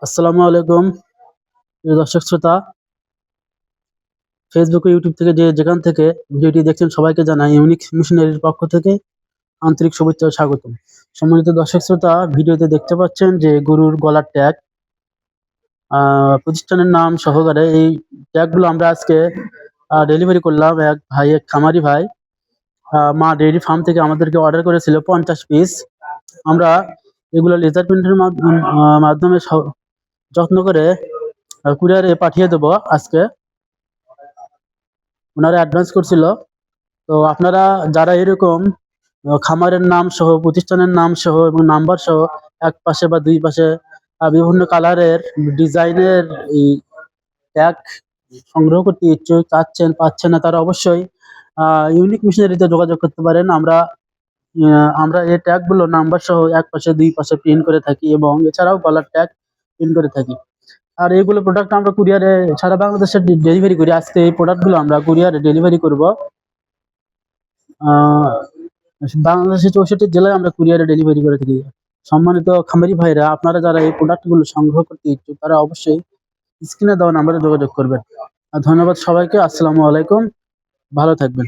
আসসালামু আলাইকুম প্রিয় দর্শক শ্রোতা। ফেসবুক ও ইউটিউব থেকে যেখান থেকে ভিডিওটি দেখছেন সবাইকে জানাই ইউনিক মিশনারির পক্ষ থেকে আন্তরিক শুভেচ্ছা ও স্বাগতম। সম্মানিত দর্শক শ্রোতা, ভিডিওতে দেখতে পাচ্ছেন যে গরুর গলার ট্যাগ, প্রতিষ্ঠানের নাম সহকারে এই ট্যাগগুলো আমরা আজকে ডেলিভারি করলাম। এক খামারি ভাই মা ডেইরি ফার্ম থেকে আমাদেরকে অর্ডার করেছিল 50 পিস। আমরা এগুলো লেজার প্রিন্টের মাধ্যমে যত্ন করে কুরিয়ারে পাঠিয়ে দেবো আজকে। ওনারা অ্যাডভান্স করছিল। তো আপনারা যারা এরকম খামারের নাম সহ, প্রতিষ্ঠানের নাম সহ এবং নাম্বার সহ এক পাশে বা দুই পাশে বিভিন্ন কালারের ডিজাইনের এই ট্যাগ সংগ্রহ করতে ইচ্ছুক, পাচ্ছেন না, তারা অবশ্যই ইউনিক মিশনারিতে যোগাযোগ করতে পারেন। আমরা এই ট্যাগগুলো নাম্বার সহ এক পাশে দুই পাশে প্রিন্ট করে থাকি এবং এছাড়াও গলার ট্যাগ প্রিন্ট করে থাকি। আর এইগুলো প্রোডাক্ট আমরা কুরিয়ারে সারা বাংলাদেশে ডেলিভারি করি। আজকে এই প্রোডাক্টগুলো আমরা কুরিয়ারে ডেলিভারি করব। আহ বাংলাদেশের 64 জেলায় আমরা কুরিয়ারে ডেলিভারি করে থাকি। সম্মানিত খামারি ভাইরা, আপনারা যারা এই প্রোডাক্টগুলো সংগ্রহ করতে ইচ্ছুক তারা অবশ্যই স্ক্রিনে দেওয়া নাম্বারে যোগাযোগ করবেন। আর ধন্যবাদ সবাইকে। আসসালামু আলাইকুম, ভালো থাকবেন।